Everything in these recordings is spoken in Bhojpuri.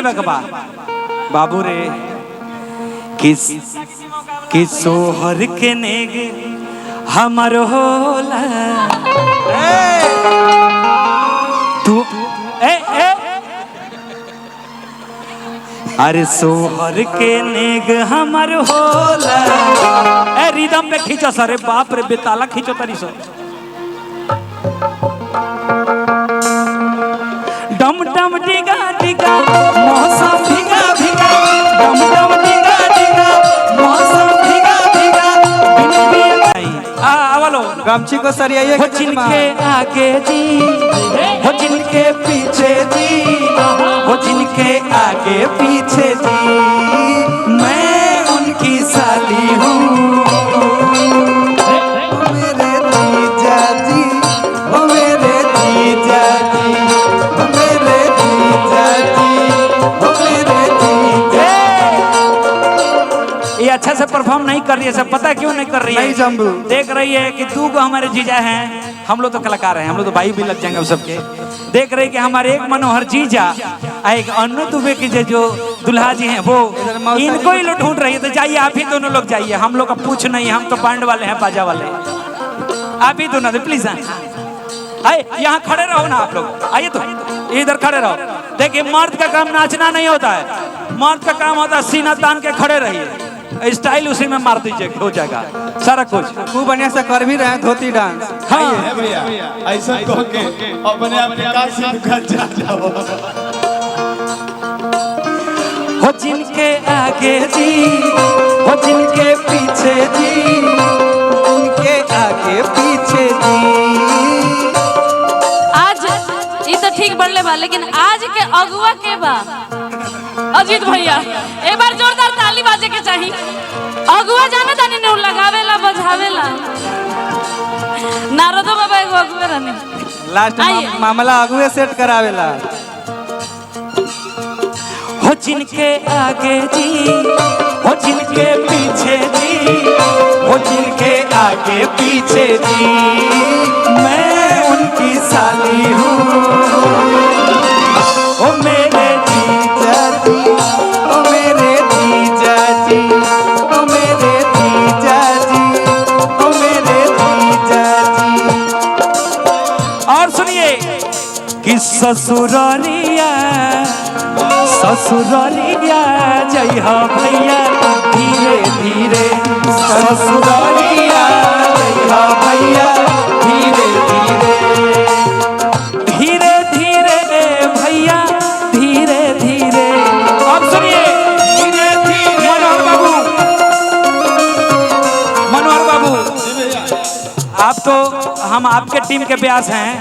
लेबे के बा बाबू रे किस सोहर के नेग हमर होला तू अरे सोहर के नेग हमर होला ए रिदम पे खींचो सरे बाप रे बेताला खींचो तरी सो डम डम डिगा डिगा मौसम भिगा भिगा डम डम डिगा डिगा मौसम भिगा भिगा आवलो गमछी को सरियाइए हो जिनके आगे जी हो जिनके पीछे जी हो जिनके आगे पीछे जी मैं उनकी साली हूँ मेरे जीजा जी ओ मेरे जीजा जी ओ मेरे जीजा जी ओ मेरे जीजा। ये अच्छा से परफॉर्म नहीं कर रही है, सब पता क्यों नहीं कर रही है? नहीं जम्बू देख रही है कि तू को हमारे जीजा हैं, हम लोग तो कलाकार हैं, हम लोग तो भाई भी लग जाएंगे उस सबके। देख रही कि हमारे एक मनोहर जीजा एक अन्नू दुबे की जो दुल्हा जी हैं वो इनको ही लोग ढूंढ रही है। तो जाइए आप ही दोनों लोग जाइए, हम लोग का पूछ नहीं, हम तो बैंड वाले हैं, बाजा वाले। आप ही दोनों प्लीज आए यहाँ खड़े रहो ना आप लोग, आइए तो इधर खड़े रहो। देखिए मर्द का काम नाचना नहीं होता है, मर्द का काम होता है सीना तान के खड़े रहिए, स्टाइल उसी में मार दीजिए, हो जाएगा सारा कुछ। खूब बढ़िया से कर भी रहे धोती डांस। हाँ भैया ऐसा कह के अपने आप के का सीधा जा जाओ। हो जिनके आगे जी हो जिनके पीछे जी उनके आगे पीछे जी। आज ये तो ठीक बढ़ले बा, लेकिन आज के अगुआ के बा अजीत भैया, एक बार जोरदार ताली बाजे के चाहिए। अगुआ जाने तानी ने लगावेला बजावेला, नारदो बाबा एगो अगुआ रहने। लास्ट मामला अगुए सेट करावेला। हो जिनके आगे जी हो जिनके पीछे जी हो जिनके आगे पीछे जी मैं उनकी साली हूँ ओ मेरे जीजा जी ओ मेरे जीजा जी ओ मेरे जीजा जी ओ मेरे जीजा जी। और सुनिए कि ससुरालिया ससुरालिया जय हो भैया धीरे धीरे ससुरालिया जय हो भैया धीरे धीरे धीरे धीरे भैया धीरे धीरे। अब सुनिए धीरे धीरे मनोहर बाबू आप तो हम आपके टीम के ब्यास हैं,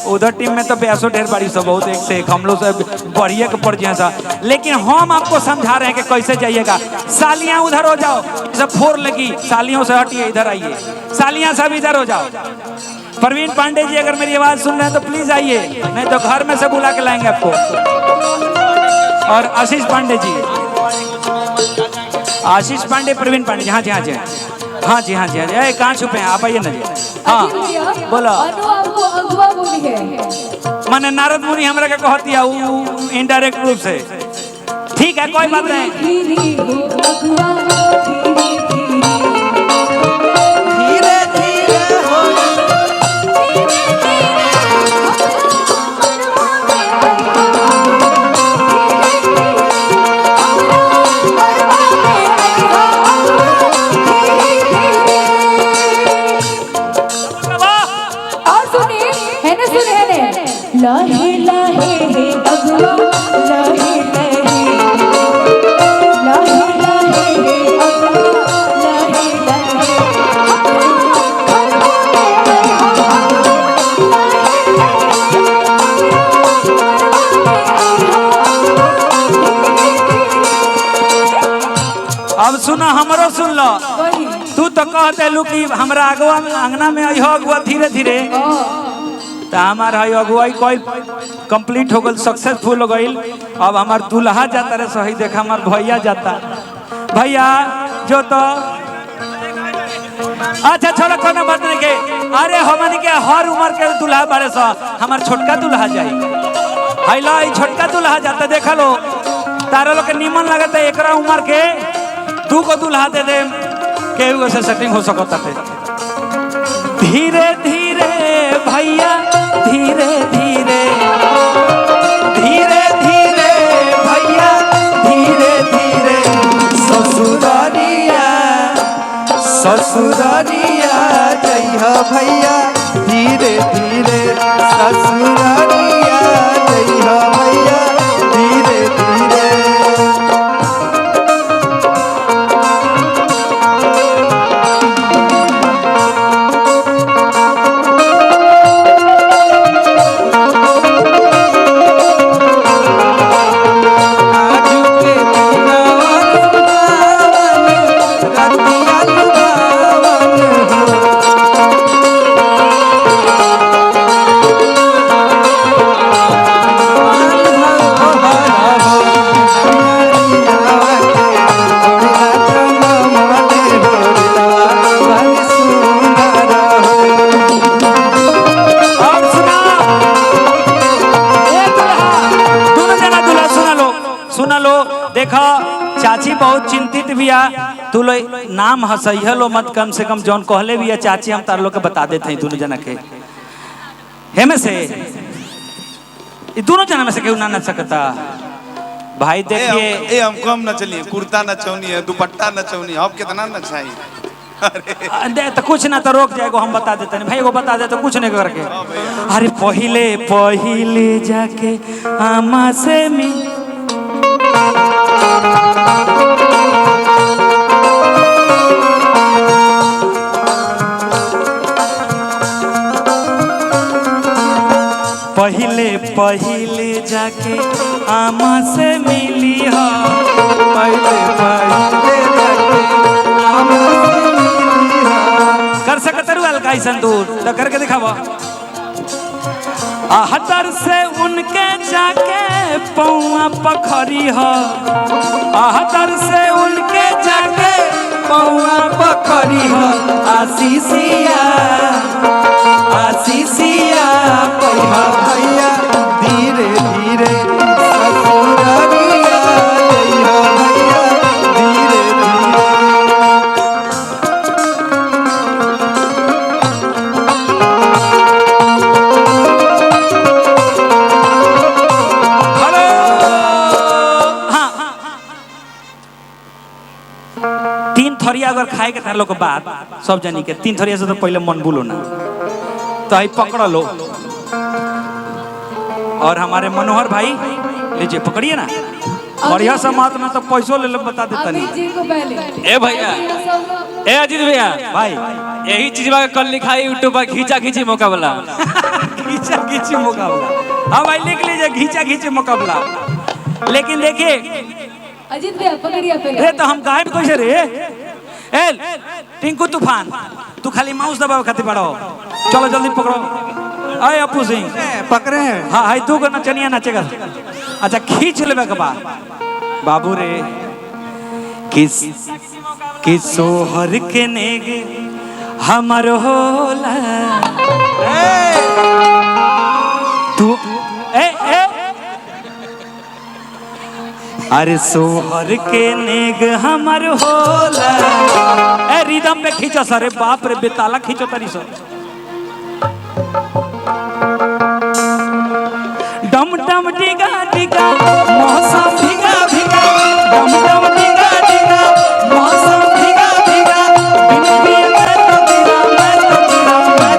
उधर टीम में तो ब्यासो ढेर बड़ी सब बहुत एक से एक, हम लोग सब बढ़िया के पड़ जैसा। लेकिन हम आपको समझा रहे हैं कि कैसे जाइएगा। सालियां उधर हो जाओ, सब फोर लगी, सालियों से हटिए, इधर आइए, सालियां सब इधर हो जाओ। प्रवीण पांडे जी अगर मेरी आवाज सुन रहे हैं तो प्लीज आइए, नहीं तो घर में से बुला के लाएंगे आपको। और आशीष पांडे जी, आशीष पांडे, प्रवीण पांडे जी, हाँ जी हाँ जी हाँ जी हाँ जी हाँ जी, कहाँ छुपे हैं आप, आइए ना जी। हाँ बोलो। माने नारद मुनि हमरा के कहती है इनडायरेक्ट रूप से, ठीक है कोई बात नहीं। धीरे धीरे हो लाहे लाहे हे अगवा लाहे लाहे लाहे लाहे हे अगवा लाहे अब सुना हमरो सुन लो, तू तो कह देलू कि हमरा अगवा अंगना में आई हो अगवा धीरे धीरे, तो हमारा अगुवाई कोई कंप्लीट हो गई, सक्सेसफुल हो गई। अब हमार दूल्हा जाता रे सही, देखा हमार भैया जाता, भैया जो तो अच्छा छोड़ा कोनो बात नहीं के। अरे हमन के हर उम्र के दूल्हा बड़े सा, हमार छोटका दूल्हा जाई, हाइला छोटका दूल्हा जाता, देखा लो तारा लोग के नीमन लगता है एकरा उम्र के तू को दुल्हा दे दे केहू से सेटिंग हो सकता है। धीरे धीरे भैया धीरे धीरे धीरे धीरे भैया धीरे धीरे ससुरारिया ससुरारिया जइहा भैया धीरे धीरे ससुरारिया जइहा भैया धीरे धीरे। देखो चाची बहुत चिंतित भी आ तू लो नाम हंसैया लो मत कम से कम जौन कहले भी है चाची हम तार लोग के बता देते हैं दोनों जना के हेमे से दोनों जना में से केहू ना नच सकता भाई देखिए ए हम कम नचली कुर्ता नचौनी है दुपट्टा नचौनी है अब कितना नचाई दे तो कुछ ना तो रोक जाएगा हम बता देते नहीं भाई वो बता दे तो कुछ नहीं करके अरे पहिले पहिले जाके आमा से पहिले पहिले जाके आमा से मिली हो पहिले पहिले जाके आमा से मिली हो। कर सकत हलका संदूर तो करके दिखावा आहतर से उनके जाके पौआ पखरी हो आहतर से उनके जाके पौआ पखरी हो आशीषिया आशीषिया जइहा भैया धीरे धीरे ससुरारिया जइहा भैया धीरे धीरे। तीन थरिया अगर खाए के तार लोग के बाद सब जानी के तीन थरिया से तो पहले मन बोलो ना तो आई पकड़ लो और हमारे मनोहर भाई लीजिए पकड़िए ना बढ़िया समात में तो पैसों ले लो बता देता नहीं ए भैया ए अजीत भैया भाई यही चीज कल लिखा है यूट्यूब पर घींचा घींची मुकाबला घींचा घींची मुकाबला हाँ भाई लिख लीजिए घींचा घींची मुकाबला लेकिन देखिए अजीत भैया पकड़िए पहले रे तो हम गायब कैसे रे एल टिंकू तूफान तू खाली माउस दबाव खातिर पड़ो चलो जल्दी पकड़ो अरे अपू सिंह पकड़े हैं हाँ हाई तू को नचनिया नाचेगा अच्छा खींच लेबे के बा बाबू रे किस सोहर के नेग हमर होला तू ए ए अरे सोहर के नेग हमर होला ए रिदम में खींचो सरे बाप रे बेताला खींचो तरी सो डम डम डिगा डिगा मौसम भिगा भिगा डम डम डिगा डिगा मौसम भिगा भिगा बिन पिए मैं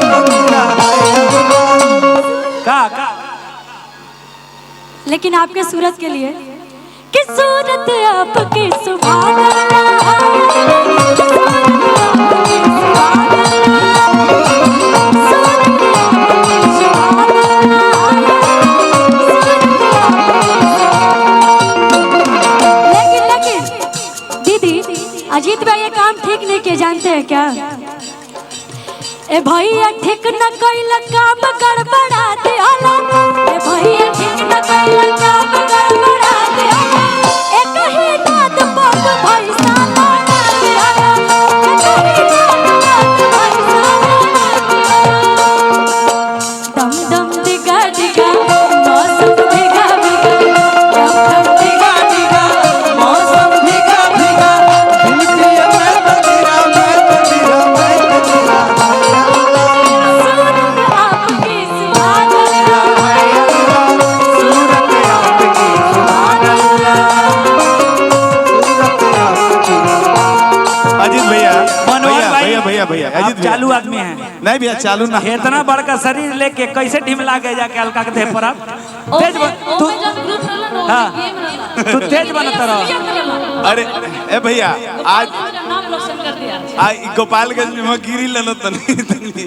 तो गिरा का लेकिन आपके सूरत के लिए कि सूरत आपकी सुभान अजीत भाई ये काम ठीक नहीं किए जानते हैं क्या ए भैया ठीक न कैला काम गड़बड़ा दे होला ए भैया ठीक न कैला काम गड़बड़ा दे होला एक ही नाद पग भाई साला दे होला एक ही नाद भाई साला दम दम दिगा दिगा मौसम दिगा दिगा दम दम दिगा दिगा अजीत भैया मनोहर भाई भैया भैया भैया आप अजीत भैया चालू आदमी हैं। नहीं भैया चालू ना इतना बड़का शरीर लेके कैसे ढिमला गए जाके हल्का के देह पर आप तेज तू ओमे जब ग्रुप रहला ना हाँ। ओमे गेम रहला तू तेज बनत रह अरे ए भैया आज नाम रोशन कर दिया गोपालगंज में गिरी लेलो तनी